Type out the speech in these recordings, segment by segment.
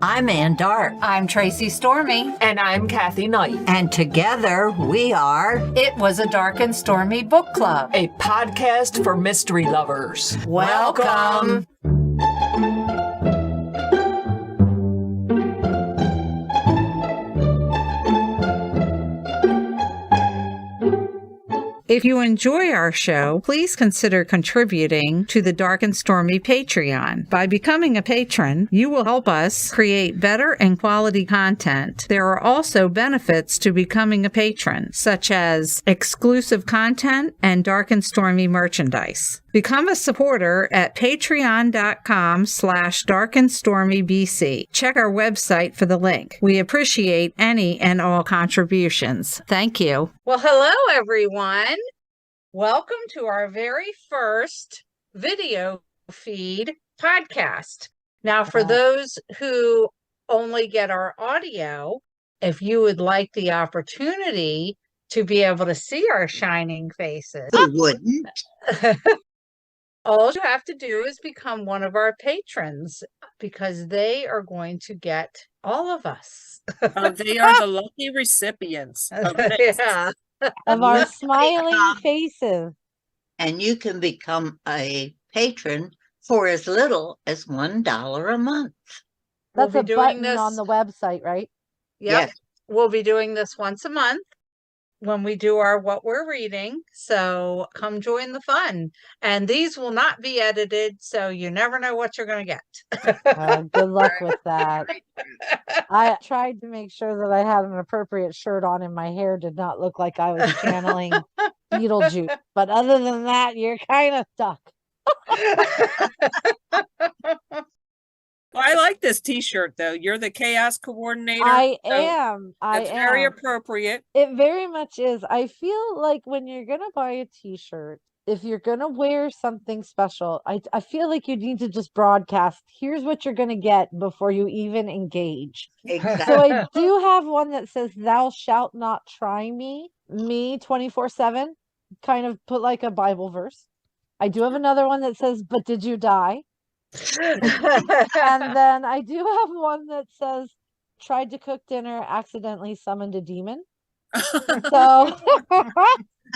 I'm Ann Dart. I'm Tracy Stormy. And I'm Kathy Knight. And together we are It Was a Dark and Stormy Book Club, a podcast for mystery lovers. Welcome. If you enjoy our show, please consider contributing to the Dark and Stormy Patreon. By becoming a patron, you will help us create better and quality content. There are also benefits to becoming a patron, such as exclusive content and Dark and Stormy merchandise. Become a supporter at patreon.com/darkandstormybc. Check our website for the link. We appreciate any and all contributions. Thank you. Well, hello, everyone. Welcome to our very first video feed podcast. Now, for those who only get our audio, if you would like the opportunity to be able to see our shining faces. Who wouldn't? All you have to do is become one of our patrons because they are going to get all of us. They are the lucky recipients of this. Yeah. Of our smiling faces. And you can become a patron for as little as $1 a month. That's We'll a be doing button this on the website, right? Yep. Yes. We'll be doing this once a month when we do our What We're Reading. So come join the fun. And these will not be edited, so you never know what you're going to get. Good luck with that. I tried to make sure that I had an appropriate shirt on and my hair did not look like I was channeling Beetlejuice. But other than that, you're kind of stuck. Well, I like this t-shirt though. You're the chaos coordinator. I so am. That's very appropriate. It very much is. I feel like when you're going to buy a t-shirt, if you're going to wear something special, I feel like you need to just broadcast, here's what you're going to get before you even engage. Exactly. So I do have one that says, thou shalt not try me 24/7, kind of put like a Bible verse. I do have another one that says, but did you die? And then I do have one that says, tried to cook dinner, accidentally summoned a demon. So,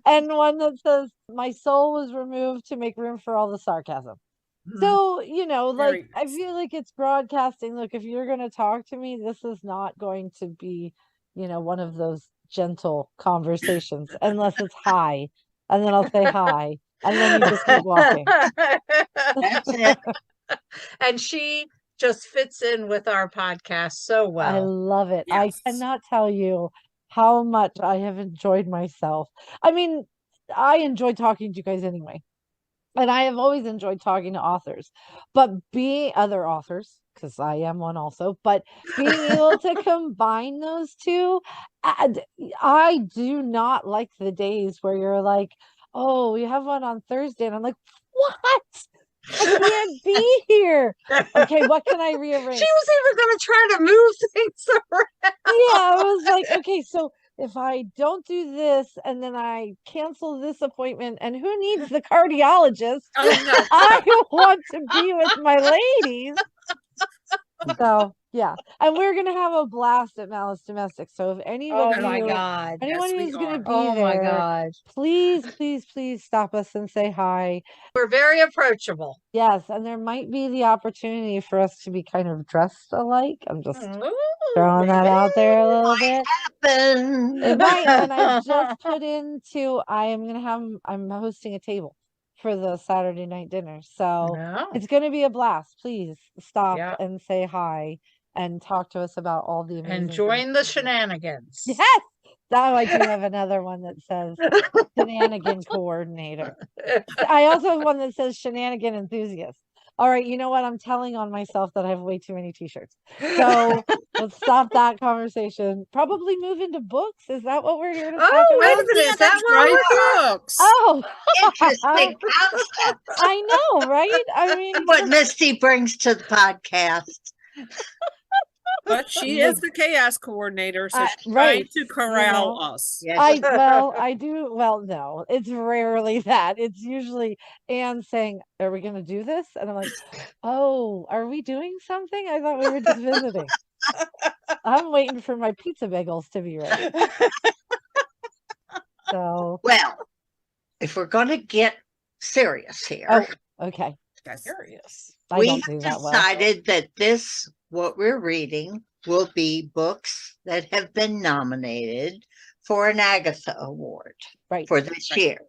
and one that says, my soul was removed to make room for all the sarcasm. So, Very I nice. feel like it's broadcasting. Look, if you're going to talk to me, this is not going to be, one of those gentle conversations, unless it's hi. And then I'll say hi. And then you just keep walking. That's it. And she just fits in with our podcast so well. I love it. Yes. I cannot tell you how much I have enjoyed myself. I mean, I enjoy talking to you guys anyway. And I have always enjoyed talking to authors, but being other authors, because I am one also, but being able to combine those two, I do not like the days where you're like, oh, we have one on Thursday. And I'm like, what? I can't be here. Okay, what can I rearrange? She was even going to try to move things around. Yeah, I was like, okay, so if I don't do this and then I cancel this appointment, and who needs the cardiologist? I want to be with my ladies. So yeah, and we're gonna have a blast at Malice Domestic. So if anyone, God. anyone Yes, we who's gonna are. be Oh my there, God. please stop us and say hi. We're very approachable. Yes, and there might be the opportunity for us to be kind of dressed alike. I'm just Ooh, throwing that out there a little bit. It might, and I just put into, I'm hosting a table for the Saturday night dinner. So No. it's going to be a blast. Please stop Yeah. and say hi and talk to us about all the amazing And things join the we do. shenanigans. Yes. Now I do have another one that says shenanigan coordinator. I also have one that says shenanigan enthusiast. All right, you know what? I'm telling on myself that I have way too many t-shirts. So let's stop that conversation. Probably move into books. Is that what we're here to talk Oh, about? wait a minute. Is that what we're doing? books. Oh, Interesting concept. I know, right? I mean, What Misty brings to the podcast. But she is the chaos coordinator, so she's right, trying to corral us. Yes. I do. Well, no, it's rarely that. It's usually Anne saying, "Are we going to do this?" And I'm like, "Oh, are we doing something? I thought we were just visiting." I'm waiting for my pizza bagels to be ready. So, Well, if we're going to get serious here, oh, okay. That's Curious. I we don't have do that well. decided that what we're reading, will be books that have been nominated for an Agatha Award Right. for this year.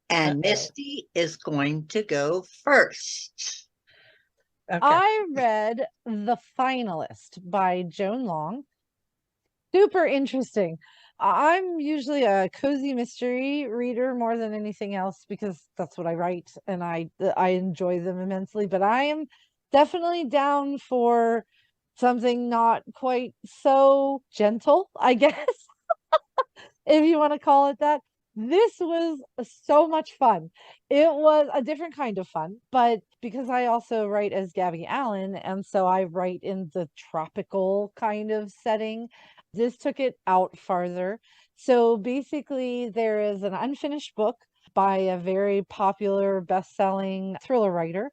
And Uh-oh. Misty is going to go first. Okay. I read The Finalist by Joan Long. Super interesting. I'm usually a cozy mystery reader more than anything else because that's what I write and I enjoy them immensely, but I am definitely down for something not quite so gentle, I guess, if you want to call it that. This was so much fun. It was a different kind of fun, but because I also write as Gabby Allen, and so I write in the tropical kind of setting, this took it out farther. So basically, there is an unfinished book by a very popular best-selling thriller writer,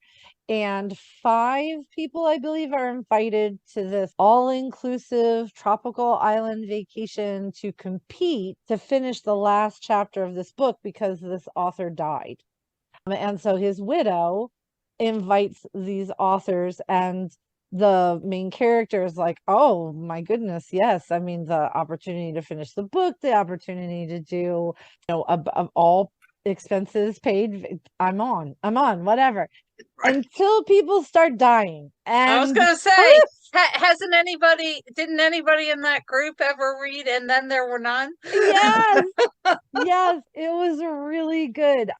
and 5 people, I believe, are invited to this all-inclusive tropical island vacation to compete to finish the last chapter of this book because this author died. And so his widow invites these authors, and the main character is like, oh my goodness, yes. I mean, the opportunity to finish the book, the opportunity to do, of all expenses paid, I'm on, whatever. Right. Until people start dying. And I was going to say, didn't anybody in that group ever read And Then There Were None? yes, yes, it was really good.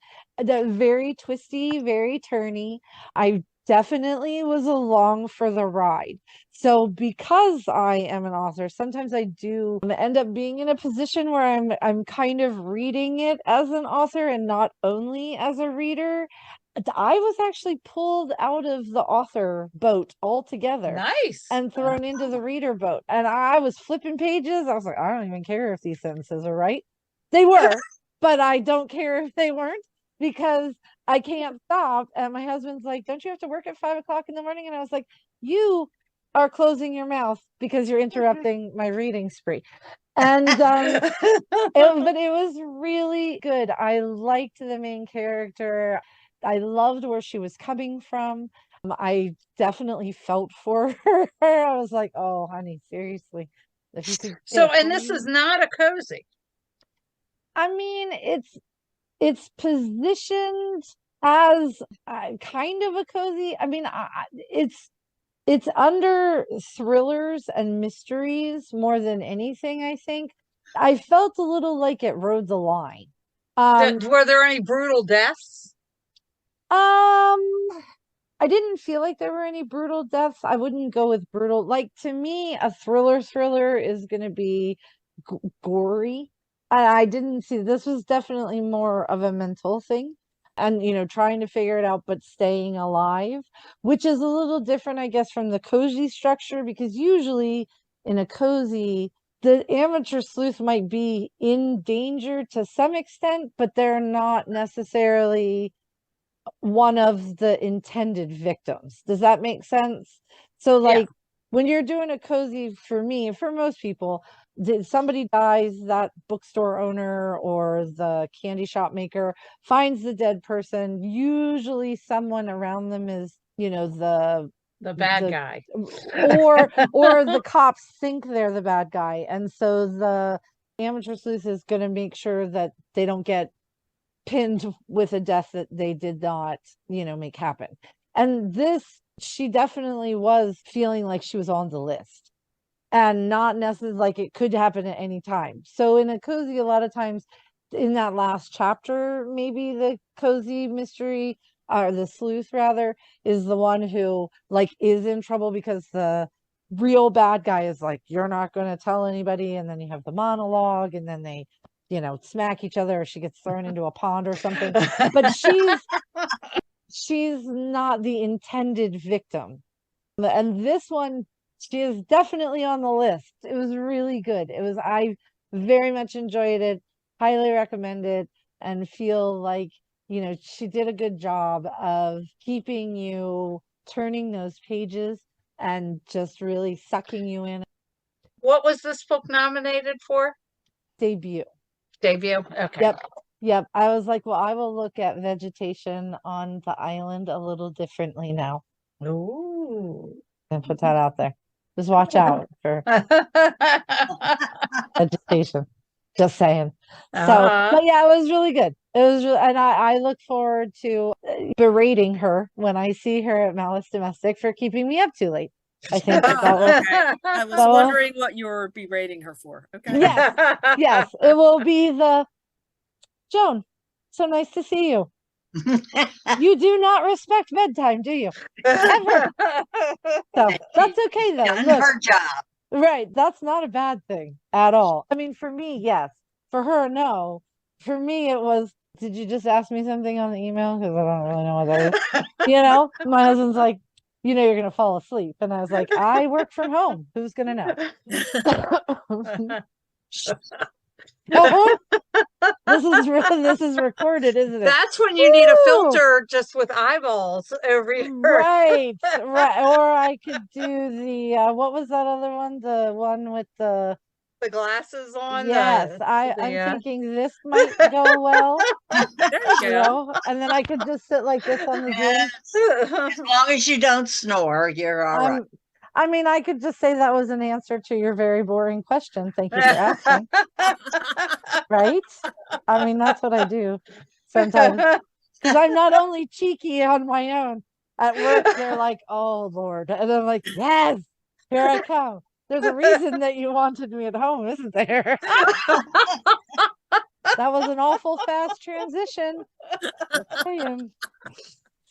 Very twisty, very turny. I definitely was along for the ride. So because I am an author, sometimes I do end up being in a position where I'm kind of reading it as an author and not only as a reader. I was actually pulled out of the author boat altogether. Nice. And thrown into the reader boat. And I was flipping pages. I was like, I don't even care if these sentences are right. They were, but I don't care if they weren't because I can't stop. And my husband's like, don't you have to work at 5 o'clock in the morning? And I was like, you are closing your mouth because you're interrupting my reading spree. And but it was really good. I liked the main character. I loved where she was coming from. I definitely felt for her. I was like, oh, honey, seriously. If you could And this is not a cozy. I mean, it's positioned as kind of a cozy. I mean, it's under thrillers and mysteries more than anything, I think. I felt a little like it rode the line. Were there any brutal deaths? I didn't feel like there were any brutal deaths. I wouldn't go with brutal. Like, to me, a thriller is going to be gory. I didn't see, this was definitely more of a mental thing and, trying to figure it out, but staying alive, which is a little different, I guess, from the cozy structure, because usually in a cozy, the amateur sleuth might be in danger to some extent, but they're not necessarily one of the intended victims. Does that make sense? So when you're doing a cozy, for me, for most people, somebody dies, that bookstore owner or the candy shop maker finds the dead person. Usually someone around them is, the bad guy. or the cops think they're the bad guy. And so the amateur sleuth is going to make sure that they don't get pinned with a death that they did not, make happen. And she definitely was feeling like she was on the list and not necessarily like it could happen at any time. So in a cozy, a lot of times in that last chapter, maybe the cozy mystery or the sleuth rather is the one who is in trouble because the real bad guy is like, you're not going to tell anybody. And then you have the monologue and then they smack each other, or she gets thrown into a pond or something. But she's not the intended victim. And this one she is definitely on the list. It was really good. I very much enjoyed it, highly recommend it, and feel like, she did a good job of keeping you turning those pages and just really sucking you in. What was this book nominated for? Debut. Debut? Okay. Yep. I was like, well, I will look at vegetation on the island a little differently now. Ooh. And put that out there. Just watch out for vegetation. Just saying. But yeah, it was really good. It was really, and I look forward to berating her when I see her at Malice Domestic for keeping me up too late. I think that was. Okay. I was wondering what you were berating her for. Okay. Yes, it will be the Joan. So nice to see you. You do not respect bedtime, do you? Ever. So that's okay though. Done Look, her job. right. That's not a bad thing at all. I mean, for me, yes. For her, no. For me, it was, did you just ask me something on the email? Because I don't really know what that is. My husband's like, you're going to fall asleep. And I was like, I work from home. Who's going to know? This is recorded, isn't it? That's when you need a filter just with eyeballs over your right. Or I could do the what was that other one? The one with the glasses on. Yes, I'm thinking this might go well. There you go. And then I could just sit like this on the Zoom. As long as you don't snore, you're all right. I mean, I could just say that was an answer to your very boring question. Thank you for asking. Right? I mean, that's what I do sometimes. Because I'm not only cheeky on my own. At work, they're like, oh, Lord. And I'm like, yes, here I come. There's a reason that you wanted me at home, isn't there? That was an awful fast transition.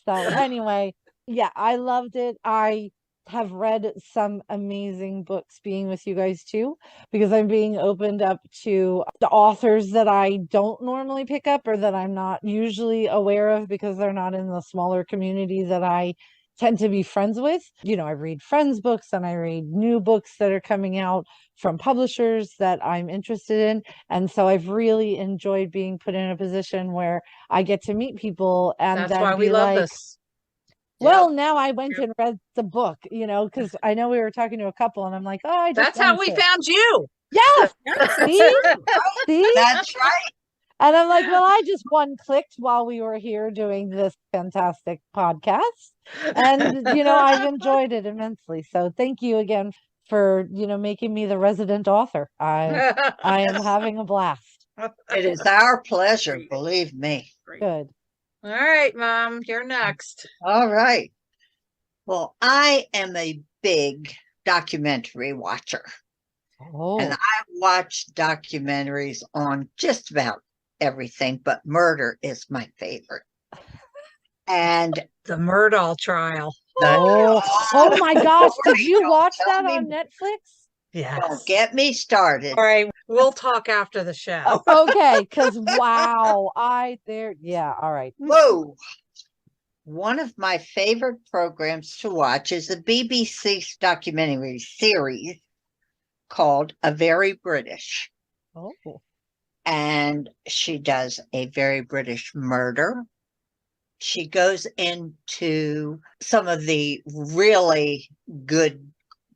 So anyway, yeah, I loved it. I have read some amazing books being with you guys too, because I'm being opened up to the authors that I don't normally pick up or that I'm not usually aware of because they're not in the smaller community that I tend to be friends with. I read friends' books and I read new books that are coming out from publishers that I'm interested in. And so I've really enjoyed being put in a position where I get to meet people and that's then why we love this. Well, now I went and read the book, because I know we were talking to a couple and I'm like, oh, I just That's how we found you. Yes. See? That's right. And I'm like, well, I just one-clicked while we were here doing this fantastic podcast. And, I've enjoyed it immensely. So thank you again for, making me the resident author. I am having a blast. It is our pleasure, believe me. Good. All right, Mom, you're next. All right. Well, I am a big documentary watcher. Oh. And I watch documentaries on just about everything, but murder is my favorite. And the Murdaugh trial. Oh my gosh. Did you watch that on Netflix? Yes. Don't get me started. All right. We'll talk after the show. Okay. Because wow. Yeah. All right. Whoa. One of my favorite programs to watch is the BBC documentary series called A Very British. Oh. And she does a very British murder. She goes into some of the really good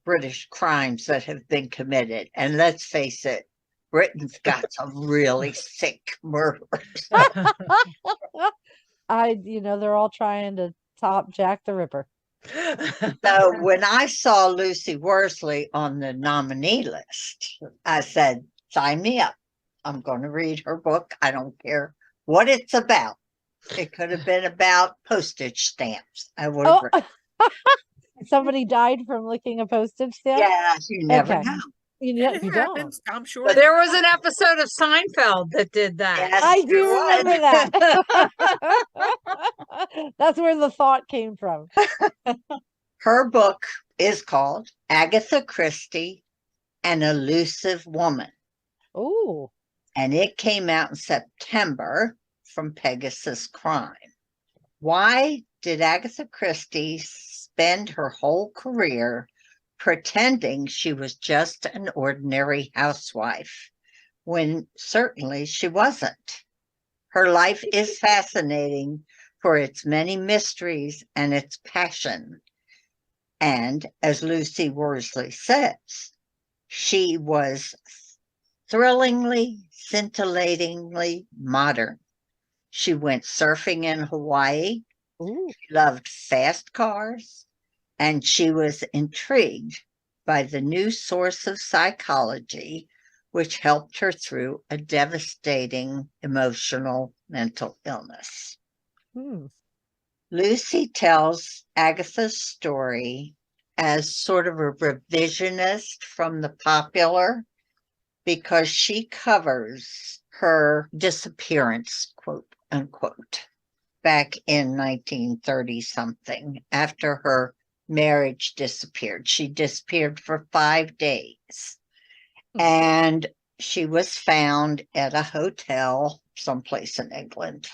British crimes that have been committed. And let's face it, Britain's got some really sick murderers. They're all trying to top Jack the Ripper. So when I saw Lucy Worsley on the nominee list, I said, sign me up. I'm going to read her book. I don't care what it's about. It could have been about postage stamps. I would have read. Somebody died from licking a postage stamp? Yeah, you never know. You happens, don't. I'm sure. But there was an episode of Seinfeld that did that. Yes, I do remember that. That's where the thought came from. Her book is called Agatha Christie, An Elusive Woman. Oh. And it came out in September from Pegasus Crime. Why did Agatha Christie spend her whole career pretending she was just an ordinary housewife, when certainly she wasn't. Her life is fascinating for its many mysteries and its passion. And as Lucy Worsley says, she was thrillingly, scintillatingly modern. She went surfing in Hawaii, Ooh. she loved fast cars, and she was intrigued by the new source of psychology, which helped her through a devastating emotional mental illness. Hmm. Lucy tells Agatha's story as sort of a revisionist from the popular because she covers her disappearance, quote unquote, back in 1930 something after her marriage disappeared. She disappeared for 5 days and she was found at a hotel someplace in England,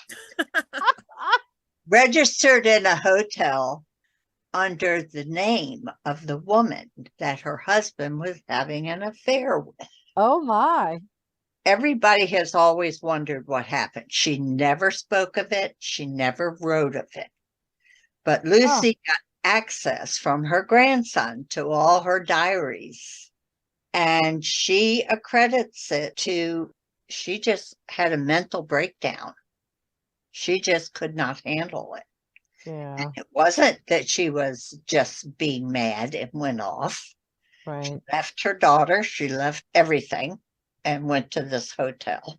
registered in a hotel under the name of the woman that her husband was having an affair with. Oh my. Everybody has always wondered what happened. She never spoke of it. She never wrote of it. But Lucy got access from her grandson to all her diaries. And she accredits it to, she just had a mental breakdown. She just could not handle it. Yeah. And it wasn't that she was just being mad and went off. She Right. left her daughter, she left everything and went to this hotel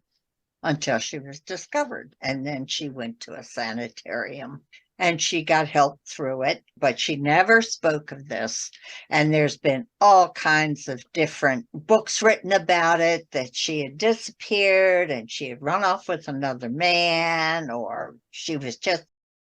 until she was discovered. And then she went to a sanitarium and she got help through it, but she never spoke of this. And there's been all kinds of different books written about it, that she had disappeared and she had run off with another man, or she was just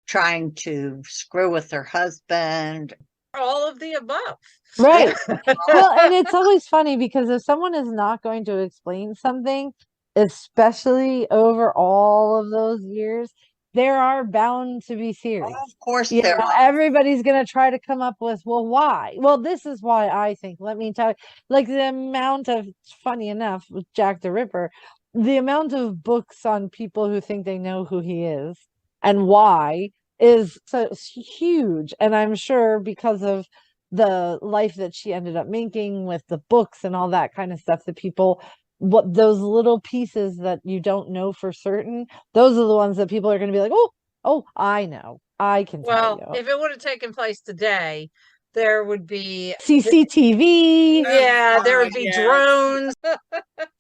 trying to screw with her husband. All of the above. Right. Well, and it's always funny because if someone is not going to explain something, especially over all of those years, there are bound to be theories. Of course, You there know, are. everybody's going to try to come up with, well, why? Well, this is why I think. Let me tell you, like the amount of, funny enough, with Jack the Ripper, the amount of books on people who think they know who he is and why is so huge. And I'm sure because of the life that she ended up making with the books and all that kind of stuff, that people, what those little pieces that you don't know for certain, those are the ones that people are going to be like, oh, I know. I can tell Well, you. if it would have taken place today, there would be CCTV. yeah, there would be yes. drones.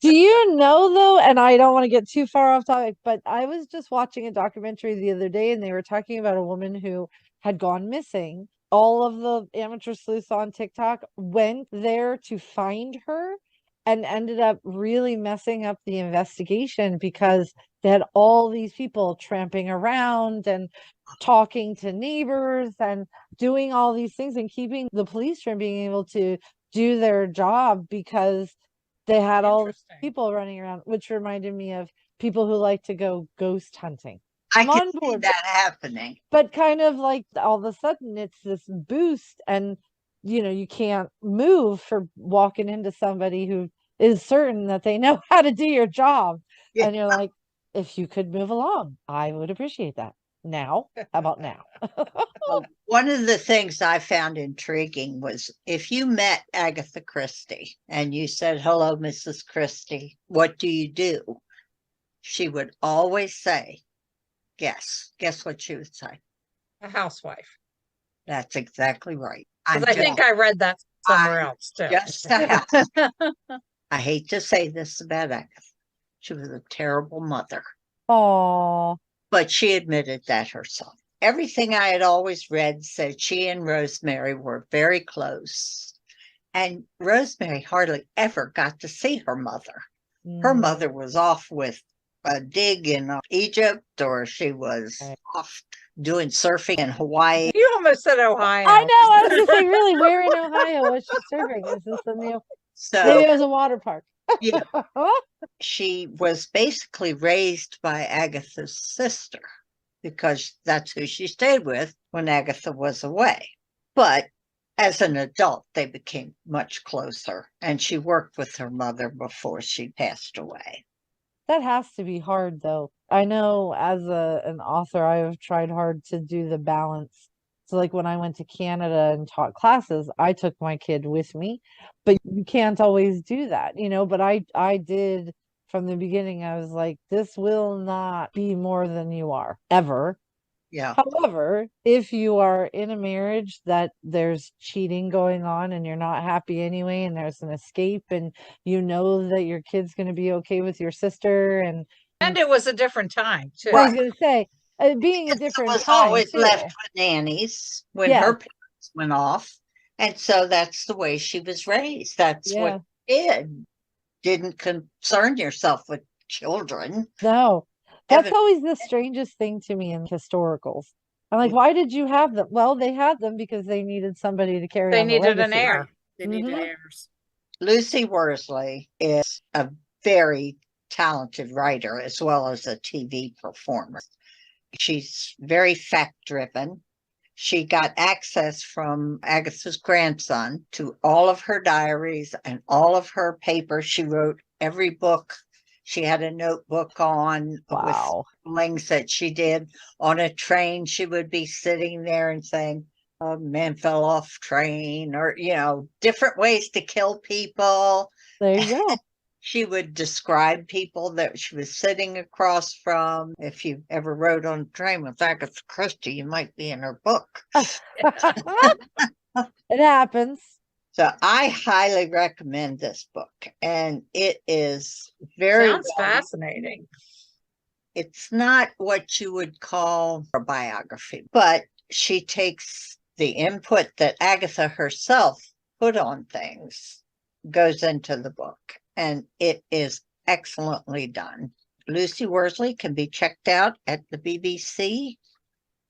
Do you know though, and I don't want to get too far off topic, but I was just watching a documentary the other day and they were talking about a woman who had gone missing. All of the amateur sleuths on TikTok went there to find her and ended up really messing up the investigation because they had all these people tramping around and talking to neighbors and doing all these things and keeping the police from being able to do their job because they had all these Interesting. people running around, which reminded me of people who like to go ghost hunting. I I'm can on see board. that happening. But kind of like all of a sudden it's this boost and you can't move for walking into somebody who is certain that they know how to do your job. Yeah. And you're like, if you could move along, I would appreciate that. Now, how about now? Well, one of the things I found intriguing was if you met Agatha Christie and you said, "Hello, Mrs. Christie, what do you do?" She would always say, "Guess." Guess what she would say? A housewife. That's exactly right. Because I think I read that somewhere I'm else too. just a house. I hate to say this about Agatha. She was a terrible mother, Oh, but she admitted that herself. Everything I had always read said she and Rosemary were very close. And Rosemary hardly ever got to see her mother. Her mother was off with a dig in Egypt, or she was Right. off doing surfing in Hawaii. You almost said Ohio. I know. I was just like, really, where in Ohio was she surfing? Is this the new? Maybe So it was a water park. yeah, she was basically raised by Agatha's sister because that's who she stayed with when Agatha was away. But as an adult, they became much closer, and she worked with her mother before she passed away. That has to be hard, though. I know as an author, I have tried hard to do the balance. So, like when I went to Canada and taught classes, I took my kid with me, but you can't always do that, But I did from the beginning. I was like, this will not be more than you are ever. Yeah. However, if you are in a marriage that there's cheating going on and you're not happy anyway, and there's an escape, and you know that your kid's going to be okay with your sister, and it was a different time too. I was going to say, being a different was time always too. left with nannies when Yes. her parents went off. And so that's the way she was raised. That's Yeah. what she did. Didn't concern yourself with children. No, that's Evan- always the strangest thing to me in historicals. I'm like, why did you have them? Well, they had them because they needed somebody to carry They on the needed an legacy. heir. They needed Mhm. heirs. Lucy Worsley is a very talented writer as well as a TV performer. She's very fact-driven. She got access from Agatha's grandson to all of her diaries and all of her papers. She wrote every book. She had a notebook on Wow. with things that she did on a train. She would be sitting there and saying, "A man fell off train," or, different ways to kill people. There you go. She would describe people that she was sitting across from. If you ever rode on a train with Agatha Christie, you might be in her book. It happens. So I highly recommend this book, and it is very Sounds fascinating. It's not what you would call a biography, but she takes the input that Agatha herself put on things, goes into the book, and it is excellently done. Lucy Worsley can be checked out at the BBC.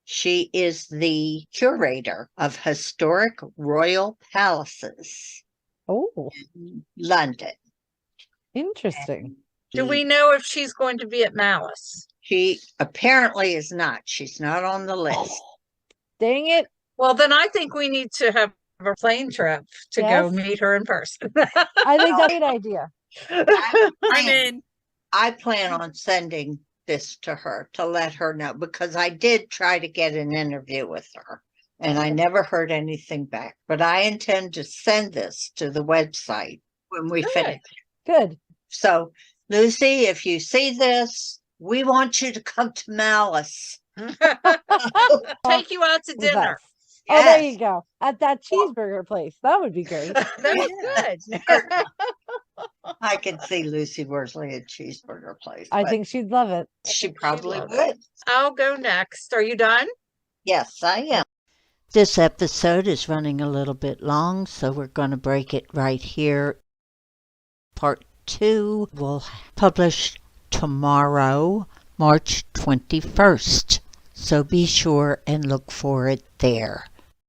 She is the curator of historic royal palaces Oh, in London. interesting. Do we know if she's going to be at Malice? She apparently is not. She's not on the list. Dang it. Well, then I think we need to have a plane trip to go Yes. meet her in person. I think that's a good idea. I'm in. I plan on sending this to her to let her know, because I did try to get an interview with her and I never heard anything back. But I intend to send this to the website when we finish. Good. So, Lucy, if you see this, we want you to come to Malice. Take you out to With dinner. us. Oh, there Yes. you go. At that cheeseburger place. That would be great. That was good. I can see Lucy Worsley at Cheeseburger Place. I but think she'd love it. she probably love would. I'll go next. Are you done? Yes, I am. This episode is running a little bit long, so we're going to break it right here. Part 2 will publish tomorrow, March 21st. So be sure and look for it there.